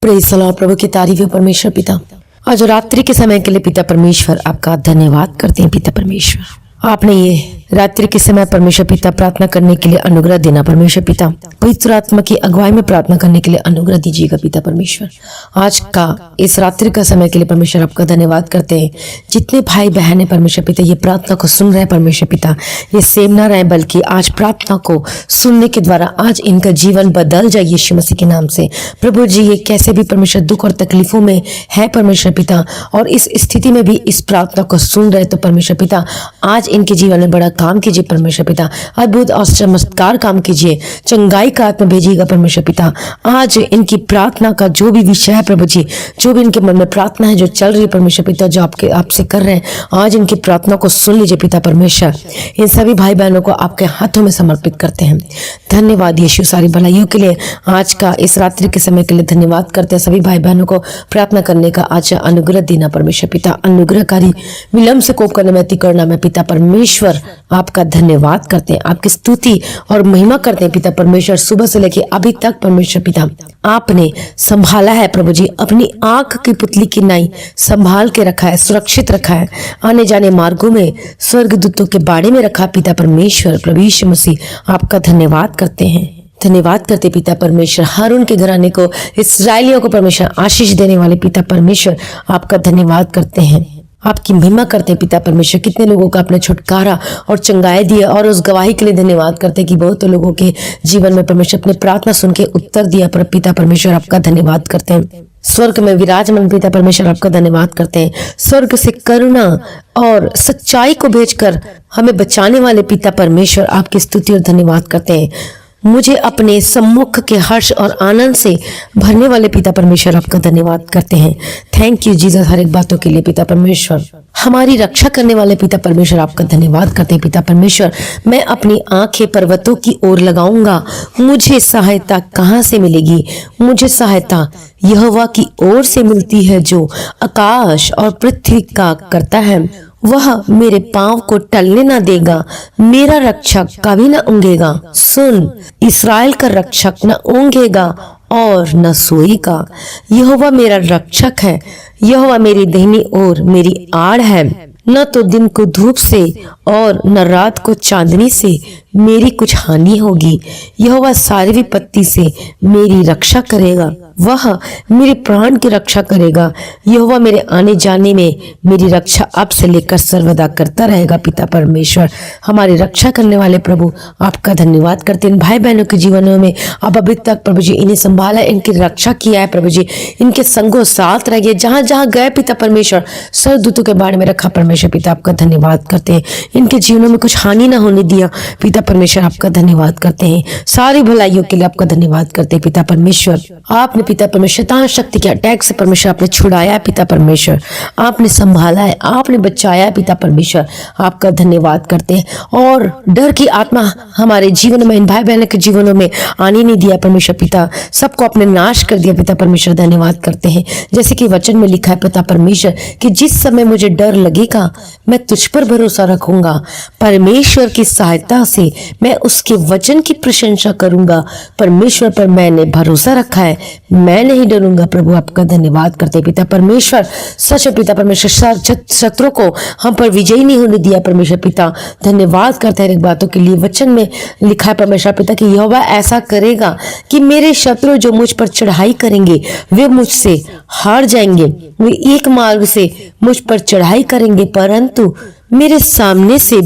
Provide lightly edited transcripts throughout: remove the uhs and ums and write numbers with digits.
Praise the Lord. प्रभु की तारीफ है परमेश्वर पिता। आज रात्रि के समय के लिए पिता परमेश्वर आपका धन्यवाद करते हैं। पिता परमेश्वर आपने ये रात्रि के समय परमेश्वर पिता प्रार्थना करने के लिए अनुग्रह देना। परमेश्वर पिता पवित्र आत्मा की अगुवाई में प्रार्थना करने के लिए अनुग्रह दीजिएगा। पिता परमेश्वर आज का इस रात्रि का समय के लिए परमेश्वर आपका धन्यवाद करते हैं। जितने भाई बहन है परमेश्वर पिता ये प्रार्थना को सुन रहे हैं परमेश्वर पिता, ये सेम ना रहे बल्कि आज प्रार्थना को सुनने के द्वारा आज इनका जीवन बदल जाए यीशु मसीह के नाम से। प्रभु जी ये कैसे भी परमेश्वर दुख और तकलीफों में है परमेश्वर पिता और इस स्थिति में भी इस प्रार्थना को सुन रहे तो परमेश्वर पिता आज इनके जीवन में बड़ा काम कीजिए परमेश्वर पिता। अद्भुत और चमत्कार काम कीजिए, चंगाई का आत्मा भेजिएगा परमेश्वर पिता। आज इनकी प्रार्थना का जो भी विषय है प्रभु जी, जो भी इनके मन में प्रार्थना है जो चल रही है परमेश्वर पिता, जो आपसे कर रहे हैं, आज इनकी प्रार्थना को सुन लीजिए पिता परमेश्वर। इन सभी भाई बहनों को आपके हाथों में समर्पित करते हैं। धन्यवाद यीशु सारी भलाइयों के लिए, आज का इस रात्रि के समय के लिए धन्यवाद करते हैं। सभी भाई बहनों को प्रार्थना करने का आज अनुग्रह देना परमेश्वर पिता। अनुग्रहकारी विलम्ब से कोप करने में अति करुणा में पिता परमेश्वर आपका धन्यवाद करते हैं, आपकी स्तुति और महिमा करते हैं पिता परमेश्वर। सुबह से लेके अभी तक परमेश्वर पिता आपने संभाला है प्रभु जी, अपनी आंख की पुतली की नाई संभाल के रखा है, सुरक्षित रखा है, आने जाने मार्गों में स्वर्गदूतों के बाड़े में रखा पिता परमेश्वर। प्रभु यीशु मसीह आपका धन्यवाद करते हैं। धन्यवाद करते पिता परमेश्वर। हारून के घराने को, इस्राएलियों को परमेश्वर आशीष देने वाले पिता परमेश्वर आपका धन्यवाद करते हैं, आपकी महिमा करते हैं पिता परमेश्वर। कितने लोगों का अपने छुटकारा और चंगाई दिया और उस गवाही के लिए धन्यवाद करते हैं कि बहुत लोगों के जीवन में परमेश्वर अपने प्रार्थना सुन के उत्तर दिया। पर पिता परमेश्वर आपका धन्यवाद करते हैं। स्वर्ग में विराजमान पिता परमेश्वर आपका धन्यवाद करते हैं। स्वर्ग से करुणा और सच्चाई को भेजकर हमें बचाने वाले पिता परमेश्वर आपकी स्तुति और धन्यवाद करते हैं। मुझे अपने सम्मुख के हर्ष और आनंद से भरने वाले पिता परमेश्वर आपका धन्यवाद करते हैं। थैंक यू जीसस हर एक बातों के लिए पिता परमेश्वर। हमारी रक्षा करने वाले पिता परमेश्वर आपका धन्यवाद करते हैं पिता परमेश्वर। मैं अपनी आंखें पर्वतों की ओर लगाऊंगा, मुझे सहायता कहाँ से मिलेगी? मुझे सहायता यहोवा की ओर से मिलती है जो आकाश और पृथ्वी का करता है। वह मेरे पांव को टलने न देगा, मेरा रक्षक कभी न ऊँघेगा। सुन, इस्राएल का रक्षक न ऊँघेगा और न सोएगा। यहोवा मेरा रक्षक है, यहोवा मेरी दाहिनी ओर मेरी आड़ है। न तो दिन को धूप से और न रात को चांदनी से मेरी कुछ हानि होगी। यहोवा सारी विपत्ति से मेरी रक्षा करेगा, वह मेरे प्राण की रक्षा करेगा। यहोवा मेरे आने जाने में मेरी रक्षा अब से लेकर सर्वदा करता रहेगा पिता परमेश्वर। हमारी रक्षा करने वाले प्रभु आपका धन्यवाद करते हैं। भाई बहनों के जीवनों में अब अभी तक प्रभु जी इन्हें संभाला, इनकी रक्षा किया है प्रभु जी, इनके संगों साथ रहिए जहां जहां गए पिता परमेश्वर। स्वर्गदूतों के बारे में रखा परमेश्वर पिता आपका धन्यवाद करते हैं। इनके जीवनों में कुछ हानि ना होने दिया पिता परमेश्वर आपका धन्यवाद करते हैं। सारी भलाइयों के लिए आपका धन्यवाद करते हैं पिता परमेश्वर। आपने पिता परमेश्वर शैतान शक्ति के अटैक से परमेश्वर आपने छुड़ाया है पिता परमेश्वर, आपने संभाला है, आपने बचाया है पिता परमेश्वर आपका धन्यवाद करते हैं। और डर की आत्मा हमारे जीवन में, इन भाई बहनों के जीवनों में आने नहीं दिया परमेश्वर पिता, सबको अपने नाश कर दिया पिता परमेश्वर। धन्यवाद करते हैं जैसे कि वचन में लिखा है पिता परमेश्वर कि जिस समय मुझे डर लगेगा मैं तुझ पर भरोसा रखूंगा। परमेश्वर की सहायता से मैं उसके वचन की प्रशंसा करूंगा। परमेश्वर पर मैंने भरोसा रखा है, मैं नहीं डरूंगा। प्रभु आपका धन्यवाद करते पिता परमेश्वर। सच पिता परमेश्वर शत्रु को हम पर विजयी नहीं होने दिया परमेश्वर पिता। धन्यवाद करते हैं एक बातों के लिए। वचन में लिखा है परमेश्वर पिता कि यहोवा ऐसा करेगा कि मेरे शत्रु जो मुझ पर चढ़ाई करेंगे वे मुझसे हार जाएंगे। वे एक मार्ग से मुझ पर चढ़ाई करेंगे परंतु मेरे सामने से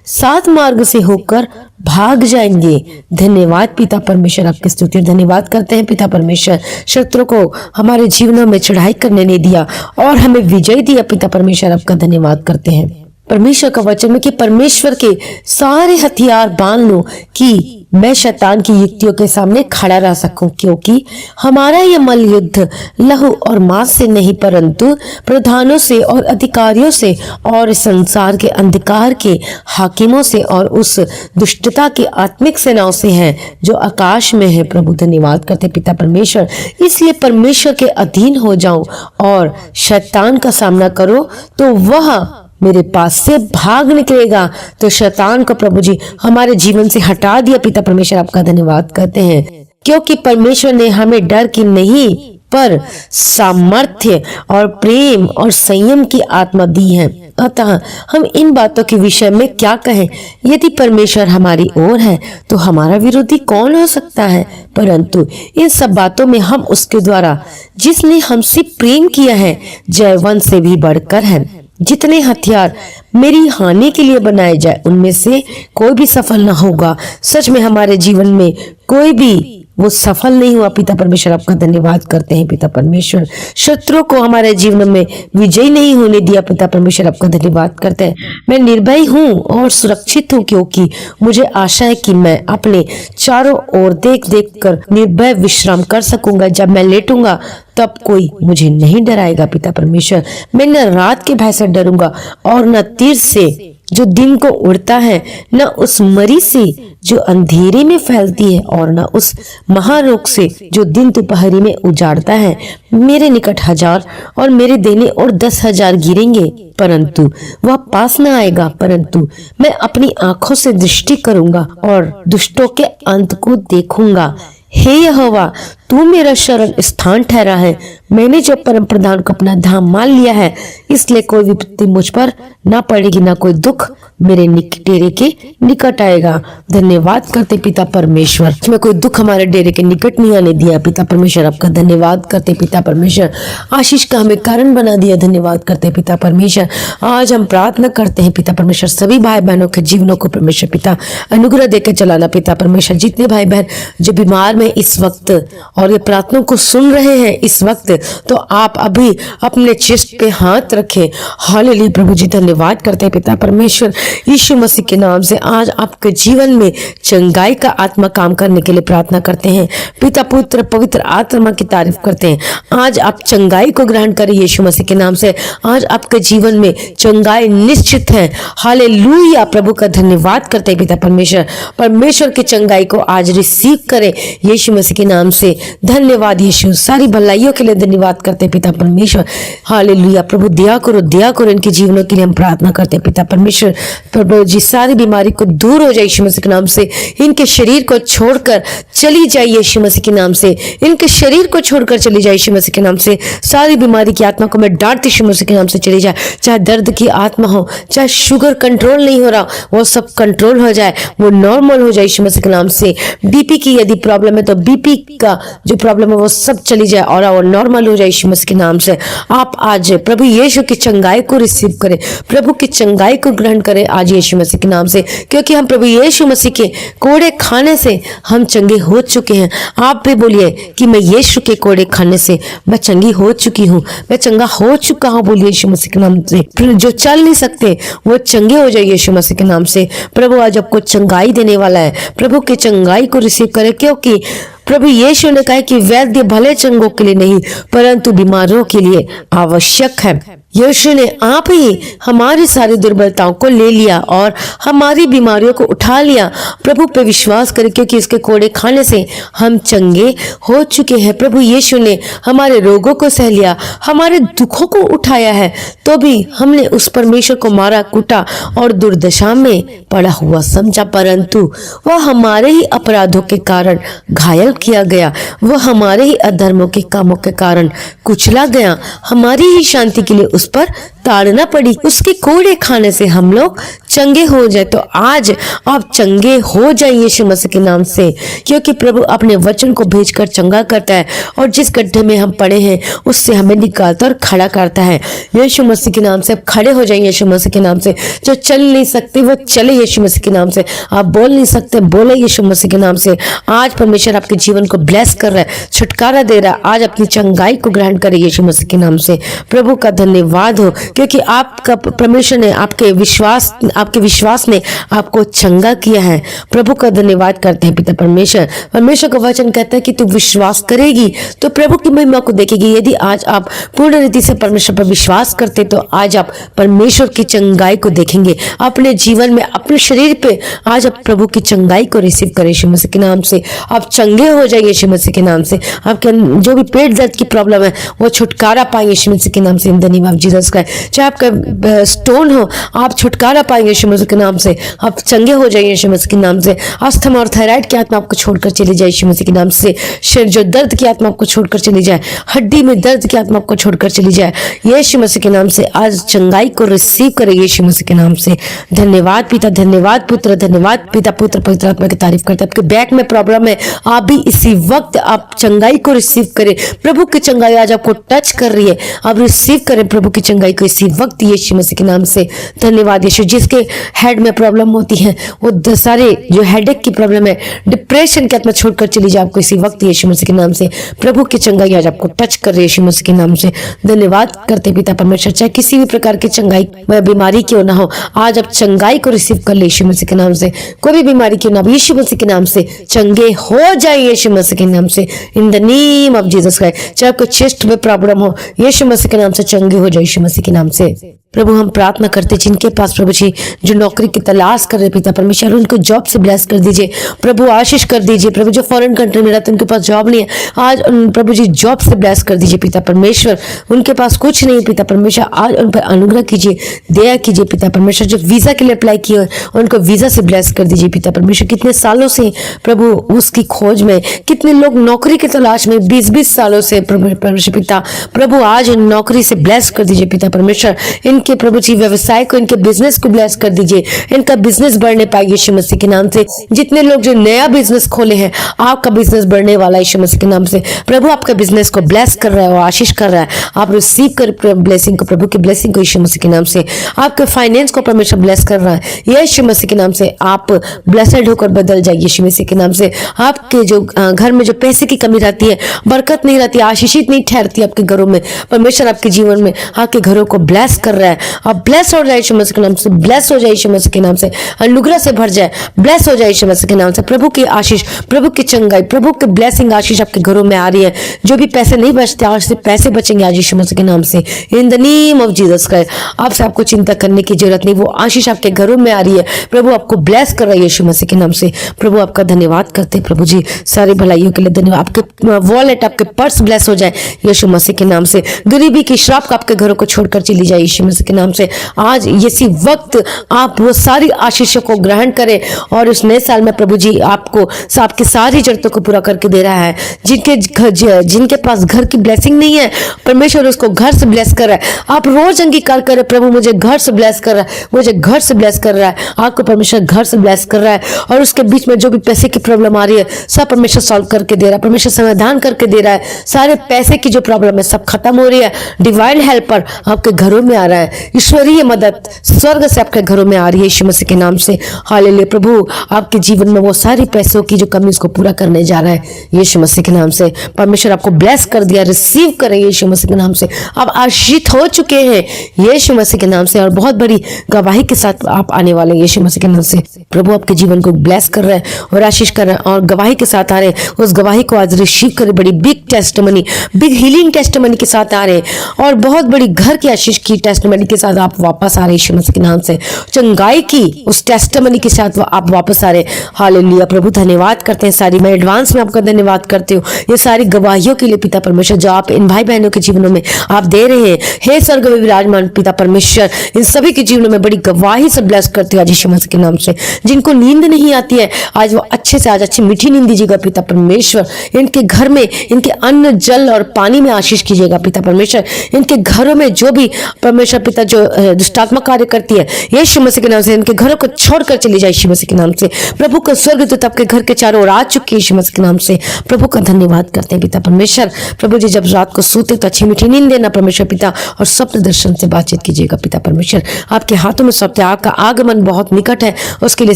7 मार्ग से होकर भाग जाएंगे। धन्यवाद पिता परमेश्वर आपकी स्तुति धन्यवाद करते हैं पिता परमेश्वर। शत्रु को हमारे जीवनों में चढ़ाई करने नहीं दिया और हमें विजय दिया पिता परमेश्वर आपका धन्यवाद करते हैं। परमेश्वर का वचन में कि परमेश्वर के सारे हथियार बांध लो कि मैं शैतान की युक्तियों के सामने खड़ा रह सकूं, क्योंकि हमारा यह मल युद्ध लहू और मांस से नहीं परंतु प्रधानों से और अधिकारियों से और संसार के अंधकार के हाकिमों से और उस दुष्टता की आत्मिक सेनाओं से है जो आकाश में है। प्रभु धन्यवाद करते पिता परमेश्वर। इसलिए परमेश्वर के अधीन हो जाओ और शैतान का सामना करो तो वह मेरे पास से भाग निकलेगा। तो शैतान को प्रभु जी हमारे जीवन से हटा दिया पिता परमेश्वर आपका धन्यवाद करते हैं, क्योंकि परमेश्वर ने हमें डर की नहीं पर सामर्थ्य और प्रेम और संयम की आत्मा दी है। अतः हम इन बातों के विषय में क्या कहें? यदि परमेश्वर हमारी ओर है तो हमारा विरोधी कौन हो सकता है? परंतु इन सब बातों में हम उसके द्वारा जिसने हमसे प्रेम किया है जयवंत से भी बढ़कर है। जितने हथियार मेरी हानि के लिए बनाए जाए उनमें से कोई भी सफल न होगा। सच में हमारे जीवन में कोई भी वो सफल नहीं हुआ। पिता परमेश्वर आपका धन्यवाद करते हैं। पिता परमेश्वर शत्रुओं को हमारे जीवन में विजयी नहीं होने दिया। पिता परमेश्वर आपका धन्यवाद करते हैं। मैं निर्भय हूँ और सुरक्षित हूँ क्योंकि मुझे आशा है कि मैं अपने चारों ओर देख देख कर निर्भय विश्राम कर सकूंगा। जब मैं लेटूंगा तब कोई मुझे नहीं डराएगा। पिता परमेश्वर मैं न रात के भय से डरूंगा और न तीर से जो दिन को उड़ता है, न उस मरी से जो अंधेरे में फैलती है और न उस महारोग से जो दिन दोपहरी में उजाड़ता है। मेरे निकट 1000 और मेरे देने और 10,000 गिरेंगे परंतु वह पास न आएगा। परंतु मैं अपनी आंखों से दृष्टि करूंगा और दुष्टों के अंत को देखूंगा। हे यहोवा तू मेरा शरण स्थान ठहरा है। मैंने जो परम प्रधान को अपना धाम मान लिया है, इसलिए कोई विपत्ति मुझ पर ना पड़ेगी, ना कोई दुख मेरे डेरे के निकट आएगा। धन्यवाद करते पिता परमेश्वर, मैं कोई दुख हमारे डेरे के निकट नहीं आने दिया। पिता परमेश्वर आपका धन्यवाद करते। पिता परमेश्वर आशीष का हमें कारण बना दिया। धन्यवाद करते पिता परमेश्वर। आज हम प्रार्थना करते हैं पिता परमेश्वर सभी भाई बहनों के जीवनों को परमेश्वर पिता अनुग्रह देकर चलाना। पिता परमेश्वर जितने भाई बहन जो बीमार में इस वक्त और ये प्रार्थना को सुन रहे हैं इस वक्त, तो आप अभी अपने चेस्ट पे हाथ रखें। हालेलुया प्रभु जी धन्यवाद करते हैं पिता परमेश्वर यीशु मसीह के नाम से। आज आपके जीवन में चंगाई का आत्मा काम करने के लिए प्रार्थना करते हैं। पिता पुत्र पवित्र आत्मा की तारीफ करते हैं। आज आप चंगाई को ग्रहण करें यीशु मसीह के नाम से। आज आपके जीवन में चंगाई निश्चित है। हालेलुया प्रभु का धन्यवाद करते हैं पिता परमेश्वर। परमेश्वर की चंगाई को आज रिसीव करें यीशु मसीह के नाम से। धन्यवाद यीशु, सारी भलाइयों के लिए धन्यवाद करते हैं पिता परमेश्वर। हालेलुया प्रभु दया करो इनके जीवनों के लिए हम प्रार्थना करते हैं पिता परमेश्वर। प्रभु जी सारी बीमारी को दूर हो जाए यीशु मसीह के नाम से। इनके शरीर को छोड़कर चली जाए यीशु मसीह के नाम से। इनके शरीर को छोड़कर चली जाए यीशु मसीह के नाम से। सारी बीमारी की आत्मा को मैं डांटती यीशु मसीह के नाम से चली जाए। चाहे दर्द की आत्मा हो, चाहे शुगर कंट्रोल नहीं हो रहा, वो सब कंट्रोल हो जाए, वो नॉर्मल हो जाए यीशु मसीह के नाम से। बीपी की यदि प्रॉब्लम है तो बीपी का जो प्रॉब्लम है वो सब चली जाए और वो नॉर्मल हो जाए यीशु मसीह के नाम से। आप आज प्रभु यीशु की चंगाई को रिसीव करें, प्रभु की चंगाई को ग्रहण करें आज यीशु मसीह के नाम से, क्योंकि हम प्रभु यीशु मसीह के कोड़े खाने से हम चंगे हो चुके हैं। आप भी बोलिए कि मैं यीशु के कोड़े खाने से मैं चंगी हो चुकी हूँ, मैं चंगा हो चुका हूँ। बोलिए यीशु मसीह के नाम से। जो चल नहीं सकते वो चंगे हो जाए यीशु मसीह के नाम से। प्रभु आज आपको चंगाई देने वाला है। प्रभु की चंगाई को रिसीव करें, क्योंकि प्रभु यीशु ने कहा कि वैद्य भले चंगों के लिए नहीं परंतु बीमारों के लिए आवश्यक है। यीशु ने आप ही हमारी सारी दुर्बलताओं को ले लिया और हमारी बीमारियों को उठा लिया। प्रभु पे विश्वास करें, क्योंकि इसके कोड़े खाने से हम चंगे हो चुके हैं। प्रभु यीशु ने हमारे रोगों को सह लिया, हमारे दुखों को उठाया है, तो भी हमने उस परमेश्वर को मारा कूटा और दुर्दशा में पड़ा हुआ समझा, परंतु वह हमारे ही अपराधों के कारण घायल किया गया, वह हमारे ही अधर्मों के कामों के कारण कुचला गया, हमारी ही शांति के लिए उस पर ताड़ना पड़ी। उसके कोड़े खाने से हम लोग चंगे हो जाए। तो आज आप चंगे हो जाए यीशु मसीह के नाम से, क्योंकि प्रभु अपने वचन को भेजकर चंगा करता है और जिस गड्ढे में हम पड़े हैं उससे हमें निकालता और खड़ा करता है। यीशु मसीह के नाम से आप खड़े हो जाए यीशु मसीह के नाम से। जो चल नहीं सकते वो चले यीशु मसीह के नाम से। आप बोल नहीं सकते बोले यीशु मसीह के नाम से। आज परमेश्वर आपके जीवन को ब्लेस कर रहा है, छुटकारा दे रहा है। आज अपनी चंगाई को ग्रहण करें यीशु मसीह के नाम से। प्रभु का धन्यवाद हो, क्योंकि आपका परमेश्वर ने आपके विश्वास ने आपको चंगा किया है। प्रभु का धन्यवाद करते हैं पिता परमेश्वर। परमेश्वर का वचन कहता है कि तू विश्वास करेगी तो प्रभु की महिमा को देखेगी। यदि आज आप पूर्ण रीति से परमेश्वर पर विश्वास करते तो आज आप परमेश्वर की चंगाई को देखेंगे अपने जीवन में, अपने शरीर पे। आज आप प्रभु की चंगाई को रिसीव करें यीशु मसीह के नाम से। आप चंगे हो जाए यीशु मसीह के नाम से। आपके जो भी पेट दर्द की प्रॉब्लम है वो छुटकारा पाए यीशु मसीह के नाम से। In the name of Jesus Christ. चाहे आपका स्टोन हो, आप छुटकारा पाएंगे यीशु मसीह के नाम से। आप चंगे हो जाइए यीशु मसीह के नाम से। अस्थमा और थायराइड की आत्मा आपको छोड़कर चली जाए यीशु मसीह के नाम से। शरीर जो दर्द की आत्मा आपको छोड़कर चली जाए, हड्डी में दर्द की आत्मा आपको छोड़कर चली जाए यीशु मसीह के नाम से। आज चंगाई को रिसीव करें यीशु मसीह के नाम से। धन्यवाद पिता, धन्यवाद पुत्र, धन्यवाद पिता, पुत्र पवित्र आत्मा की तारीफ करते हैं। आपके बैक में प्रॉब्लम है, आप भी इसी वक्त आप चंगाई को रिसीव करें। प्रभु की चंगाई आज आपको टच कर रही है, आप रिसीव करें प्रभु की चंगाई को इसी वक्त यीशु मसीह के नाम से। धन्यवाद यीशु। जिसके हेड में प्रॉब्लम होती है, वो सारे जो हेडेक की प्रॉब्लम है, डिप्रेशन की आत्मा छोड़कर चली जाए आपको इसी वक्त यीशु मसीह के नाम से। प्रभु की चंगाई आज आपको टच कर रही है यीशु मसीह के नाम से। धन्यवाद करते पिता परमेश्वर। चाहे किसी भी प्रकार की चंगाई बीमारी क्यों ना हो, आज आप चंगाई को रिसीव कर ले यीशु मसीह के नाम से। कोई भी बीमारी क्यों ना हो, यीशु मसीह के नाम से चंगे हो जाए यीशु मसीह के नाम से, in the name of Jesus Christ. चाहे आपको चेस्ट में प्रॉब्लम हो, यीशु मसीह के नाम से चंगे हो जाए यीशु मसीह के नाम से। प्रभु हम प्रार्थना करते जिनके पास प्रभु जी जो नौकरी की तलाश कर रहे पिता परमेश्वर, उनको जॉब से ब्लेस कर दीजिए प्रभु, आशीष कर दीजिए प्रभु। जो फॉरेन कंट्री में रहते उनके पास जॉब नहीं है, आज प्रभु जी जॉब से ब्लेस कर दीजिए पिता परमेश्वर। उनके पास कुछ नहीं पिता परमेश्वर, आज उन पर अनुग्रह कीजिए, दया कीजिए पिता परमेश्वर। जो वीजा के लिए अप्लाई किए उनको वीजा से ब्लेस कर दीजिए पिता परमेश्वर। कितने सालों से प्रभु उसकी खोज में, कितने लोग नौकरी की तलाश में 20-20 सालों से प्रभु परमेश्वर पिता, प्रभु आज नौकरी से ब्लेस कर दीजिए पिता परमेश्वर। इनके प्रभु जी व्यवसाय को, इनके बिजनेस को ब्लेस कर दीजिए, इनका बिजनेस बढ़ने पाए यीशु मसीह के नाम से। जितने लोग जो नया बिजनेस खोले हैं, आपका बिजनेस बढ़ने वाला है यीशु मसीह के नाम से। प्रभु आपका बिजनेस को ब्लेस कर रहा है और आशीष कर रहा है। आप रिसीव कर ब्लेसिंग को, प्रभु की ब्लेसिंग को यीशु मसीह के नाम से। आपके फाइनेंस को परमेश्वर ब्लेस कर रहा है यीशु मसीह के नाम से। आप ब्लेसड होकर बदल जाइए यीशु मसीह के नाम से। आपके जो घर में जो पैसे की कमी रहती है, बरकत नहीं रहती, आशीषित नहीं ठहरती आपके घरों में, परमेश्वर आपके जीवन में आपके घरों को ब्लेस कर रहा है। आप ब्लेस हो जाए यीशु मसीह के नाम से, ब्लेस हो जाए यीशु मसीह के नाम से, अनुग्रह से भर जाए, ब्लेस हो जाए यीशु मसीह के नाम से। प्रभु की आशीष, प्रभु की चंगाई, प्रभु की ब्लेसिंग आशीष आपके घरों में आ रही है। जो भी पैसे नहीं बचते, आज से पैसे बचेंगे आज यीशु मसीह के नाम से, in the name of Jesus Christ. आपसे आपको चिंता करने की जरूरत नहीं, वो आशीष आपके घरों में आ रही है। प्रभु आपको ब्लेस कर रहा है यीशु मसीह के नाम से। प्रभु आपका धन्यवाद करते हैं प्रभु जी, सारी भलाइयों के लिए धन्यवाद। आपके वॉलेट, आपके पर्स ब्लेस हो जाए यीशु मसीह के नाम से। गरीबी की श्राप आपके घरों को छोड़कर चली जाए यीशु मसीह के नाम से। आज इसी वक्त आप वो सारी आशीषों को ग्रहण करें और उस नए साल में प्रभु जी आपको आपकी सारी जरूरतों को पूरा करके दे रहा है। जिनके पास घर की ब्लेसिंग नहीं है, परमेश्वर उसको घर से ब्लेस कर रहा है। आप रोज अंगीकार करें, प्रभु मुझे घर से ब्लेस कर रहा है, मुझे घर से ब्लेस कर रहा है। आपको परमेश्वर घर से ब्लेस कर रहा है और उसके बीच में जो भी पैसे की प्रॉब्लम आ रही है, सब परमेश्वर सॉल्व करके दे रहा है, परमेश्वर समाधान करके दे रहा है। सारे पैसे की जो प्रॉब्लम है सब खत्म हो रही है। डिवाइन हेल्पर आपके घरों में आ रहा है, ईश्वरीय मदद स्वर्ग से आपके घरों में आ रही है यीशु मसीह के नाम से। हालेलुया। प्रभु आपके जीवन में वो सारी पैसों की जो कमी उसको पूरा करने जा रहा है यीशु मसीह के नाम से। परमेश्वर आपको ब्लेस कर दिया, रिसीव करें यीशु मसीह के नाम से। आप आशीषित हो चुके हैं यीशु मसीह के नाम से और बहुत बड़ी गवाही के साथ आप आने वाले हैं यीशु मसीह के नाम से। प्रभु आपके जीवन को ब्लेस कर रहे हैं और आशीष कर रहे हैं और गवाही के साथ आ रहे हैं। उस गवाही को आज रिसीव करें। बड़ी big testimony, big healing testimony के साथ आ रहे हैं और बहुत बड़ी घर की आशीष की टेस्टिमनी के साथ आप वापस आ रहे हैं यीशु मसीह के नाम से। चंगाई की उस टेस्टिमनी के साथ आप वापस आ रहे हैं। हालेलुया। प्रभु धन्यवाद करते हैं, सारी मैं एडवांस में आपका धन्यवाद करती हूँ ये सारी गवाहियों के लिए पिता परमेश्वर, जो आप इन भाई बहनों के जीवनों में आप दे रहे हैं। हे स्वर्ग में विराजमान पिता परमेश्वर, इन सभी के जीवनों में बड़ी गवाही से ब्लेस करते हो आज यीशु मसीह के नाम से। जिनको नींद नहीं आती है, आज वो अच्छे से आज अच्छी मीठी नींद दीजिएगा पिता परमेश्वर। इनके घर में, इनके अन्न जल और पानी में आशीष कीजिएगा पिता परमेश्वर। इनके घरों में जो भी परमेश्वर पिता जो दुष्टात्मा कार्य करती है यीशु मसीह के नाम से, इनके घरों को छोड़कर चली जाए यीशु मसीह के नाम से। प्रभु का स्वर्गदूत आपके घर के चारों ओर आ चुके यीशु मसीह के नाम से। प्रभु का धन्यवाद करते हैं पिता परमेश्वर। प्रभु जी जब रात को सोते तो अच्छी मीठी नींद देना परमेश्वर पिता, और स्वप्न दर्शन से बातचीत कीजिएगा पिता परमेश्वर। आपके हाथों में स्वप्न, आपका आगमन बहुत निकट है, उसके लिए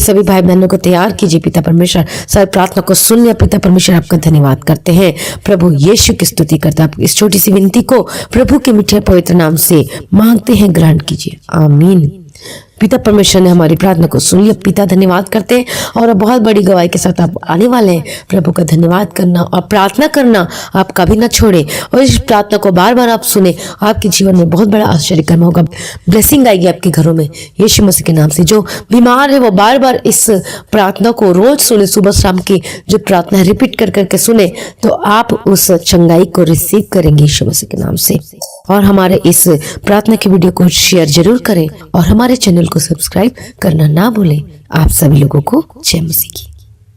सभी भाई बहनों को तैयार कीजिए पिता परमेश्वर। सारी प्रार्थना को सुन लिया पिता परमेश्वर, आपका धन्यवाद करते हैं प्रभु। यीशु की स्तुति करते हैं। इस छोटी सी विनती को प्रभु के मीठे पवित्र नाम से मांगते हैं, ग्रहण कीजिए, आमीन। पिता परमेश्वर ने हमारी प्रार्थना को सुन लिया पिता, धन्यवाद करते हैं और बहुत बड़ी गवाही के साथ आप आने वाले हैं। प्रभु का धन्यवाद करना और प्रार्थना करना आप कभी ना छोड़े और इस प्रार्थना को बार बार आप सुने, आपके जीवन में बहुत बड़ा आश्चर्य कर्म होगा। ब्लेसिंग आएगी आपके घरों में यीशु मसीह के नाम से। जो बीमार है वो बार बार इस प्रार्थना को रोज सुने, सुबह शाम की जो प्रार्थना रिपीट कर करके सुने, तो आप उस चंगाई को रिसीव करेंगे यीशु मसीह के नाम से। और हमारे इस प्रार्थना की वीडियो को शेयर जरूर करें और हमारे चैनल चैनल को सब्सक्राइब करना ना भूलें। आप सभी लोगों को जय मसीह की।